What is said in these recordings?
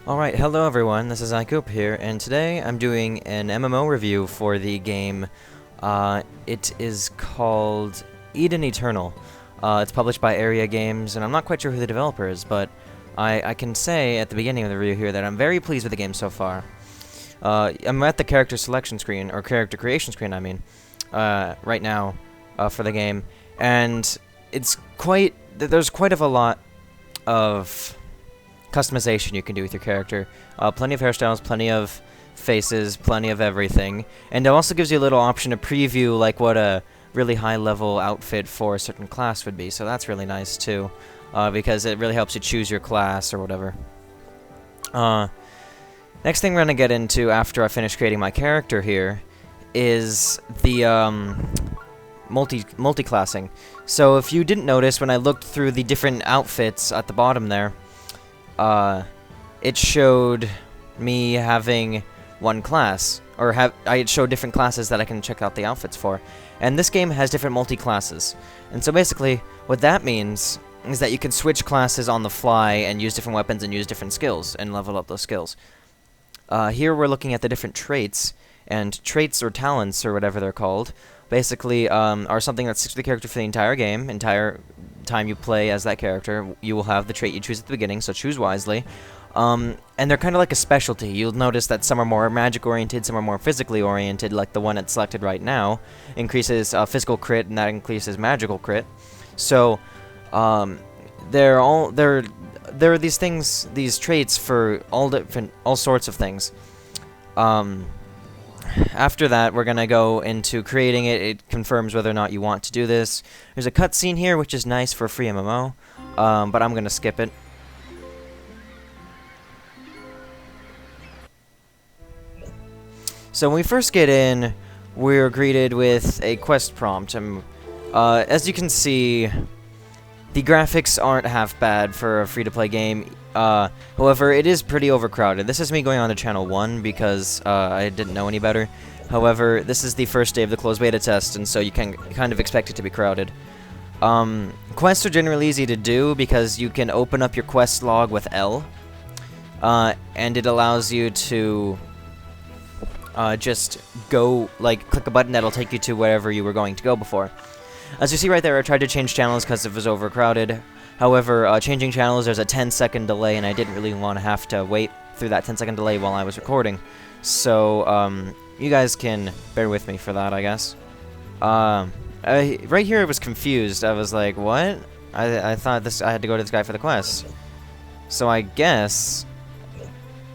Alright, hello everyone, this is iCoop here, and today I'm doing an MMO review for the game. It is called Eden Eternal. It's published by Aeria Games, and I'm not quite sure who the developer is, but I can say at the beginning of the review here that I'm very pleased with the game so far. I'm at the character selection screen, or character creation screen, I mean, right now, for the game, and there's quite a lot of customization you can do with your character. Plenty of hairstyles, plenty of faces, plenty of everything. And it also gives you a little option to preview like what a really high level outfit for a certain class would be. So that's really nice too, because it really helps you choose your class or whatever. Next thing we're going to get into after I finish creating my character here is the multi-classing. So if you didn't notice, when I looked through the different outfits at the bottom there, it showed me having one class, or it showed different classes that I can check out the outfits for. And this game has different multi-classes. And so basically, what that means is that you can switch classes on the fly and use different weapons and use different skills and level up those skills. Here we're looking at the different traits, and traits or talents, or whatever they're called, basically are something that sticks with the character for the entire game, entire time you play as that character. You will have the trait you choose at the beginning, so choose wisely. And they're kind of like a specialty. You'll notice that some are more magic-oriented, some are more physically oriented, like the one that's selected right now. Increases physical crit, and that increases magical crit. So, there are these things, these traits for all sorts of things. After that, we're gonna go into creating it. It confirms whether or not you want to do this. There's a cutscene here, which is nice for a free MMO, but I'm gonna skip it. So when we first get in, we're greeted with a quest prompt. As you can see, the graphics aren't half bad for a free-to-play game. However, it is pretty overcrowded. This is me going on to Channel 1 because I didn't know any better. However, this is the first day of the closed beta test, and so you can kind of expect it to be crowded. Quests are generally easy to do because you can open up your quest log with L, and it allows you to just go, like, click a button that'll take you to wherever you were going to go before. As you see right there, I tried to change channels because it was overcrowded. However, changing channels, there's a 10-second delay, and I didn't really want to have to wait through that 10-second delay while I was recording. So, you guys can bear with me for that, I guess. Right here I was confused. I was like, what? I thought I had to go to this guy for the quest. So I guess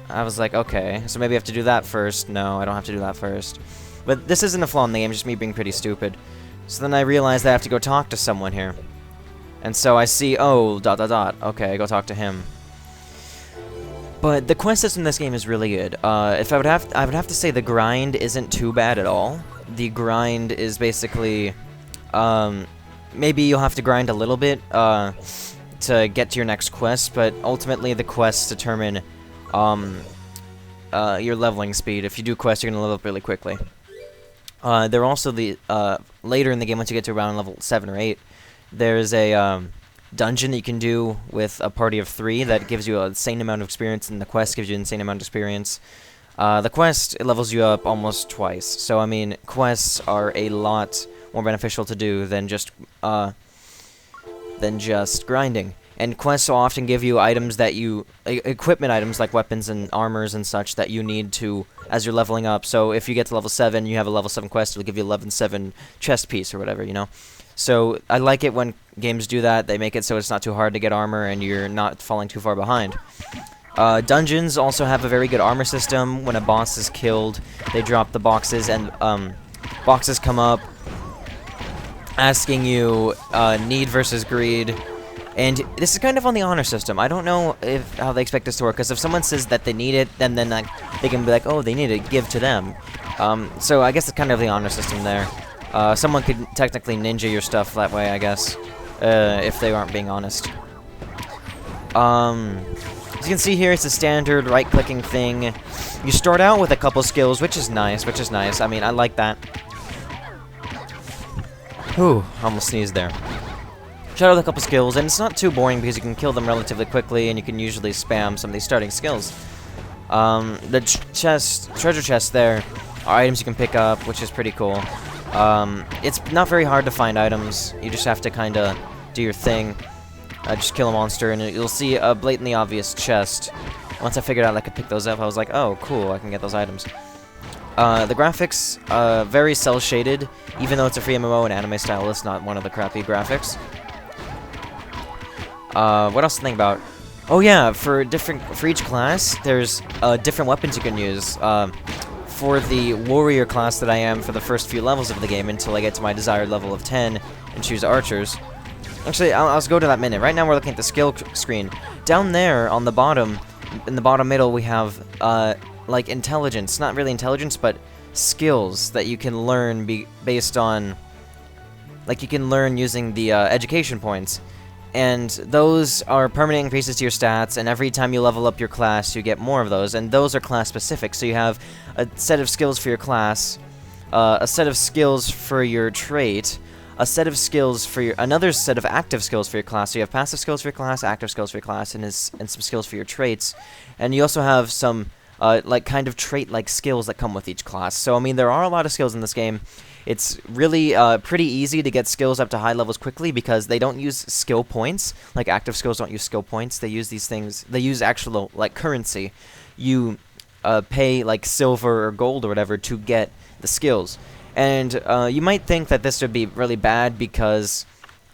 I was like, okay, so maybe I have to do that first. No, I don't have to do that first. But this isn't a flaw in the game, just me being pretty stupid. So then I realized I have to go talk to someone here. And so I see, oh, ... Okay, go talk to him. But the quest system in this game is really good. If I would have to say the grind isn't too bad at all. The grind is basically, maybe you'll have to grind a little bit to get to your next quest, but ultimately the quests determine your leveling speed. If you do quests, you're gonna level up really quickly. There are also later in the game, once you get to around level 7 or 8, there's a dungeon that you can do with a party of 3 that gives you an insane amount of experience, and the quest gives you an insane amount of experience. The quest, it levels you up almost twice. So, I mean, quests are a lot more beneficial to do than just grinding. And quests will often give you items that equipment items like weapons and armors and such that you need to, as you're leveling up. So if you get to level 7, you have a level 7 quest, it'll give you a level 7 chest piece or whatever, you know? So I like it when games do that. They make it so it's not too hard to get armor and you're not falling too far behind. Dungeons also have a very good armor system. When a boss is killed, they drop the boxes, and boxes come up asking you need versus greed. And this is kind of on the honor system. I don't know how they expect this to work, because if someone says that they need it, then like, they can be like, oh, they need it, give to them. So I guess it's kind of the honor system there. Someone could technically ninja your stuff that way, I guess, if they aren't being honest. As you can see here, it's a standard right-clicking thing. You start out with a couple skills, which is nice, I mean, I like that. Whew, almost sneezed there. Shut out a couple skills, and it's not too boring because you can kill them relatively quickly, and you can usually spam some of these starting skills. The treasure chest there are items you can pick up, which is pretty cool. It's not very hard to find items. You just have to kind of do your thing. Just kill a monster, and you'll see a blatantly obvious chest. Once I figured out I could pick those up, I was like, oh, cool, I can get those items. The graphics, very cel-shaded. Even though it's a free MMO and anime style, it's not one of the crappy graphics. What else to think about? Oh yeah, for each class, there's different weapons you can use. For the warrior class that I am for the first few levels of the game until I get to my desired level of 10 and choose archers. Actually, I'll go to that minute. Right now we're looking at the skill screen. Down there on the bottom, in the bottom middle, we have like intelligence. Not really intelligence, but skills that you can learn based on, like you can learn using the education points. And those are permanent increases to your stats, and every time you level up your class, you get more of those, and those are class-specific. So you have a set of skills for your class, a set of skills for your trait, a set of skills for your... another set of active skills for your class. So you have passive skills for your class, active skills for your class, and some skills for your traits. And you also have some, like, kind of trait-like skills that come with each class. So, I mean, there are a lot of skills in this game. It's really pretty easy to get skills up to high levels quickly because they don't use skill points. Like, active skills don't use skill points. They use these things... they use actual, like, currency. You pay, like, silver or gold or whatever to get the skills. And you might think that this would be really bad because...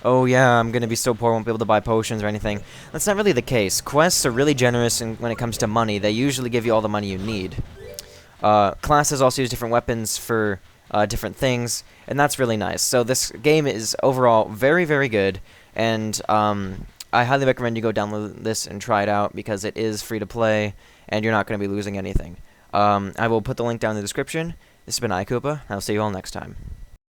oh yeah, I'm going to be so poor I won't be able to buy potions or anything. That's not really the case. Quests are really generous when it comes to money. They usually give you all the money you need. Classes also use different weapons for... different things, and that's really nice. So this game is overall very, very good, and I highly recommend you go download this and try it out because it is free to play, and you're not going to be losing anything. I will put the link down in the description. This has been iKoopa, and I'll see you all next time.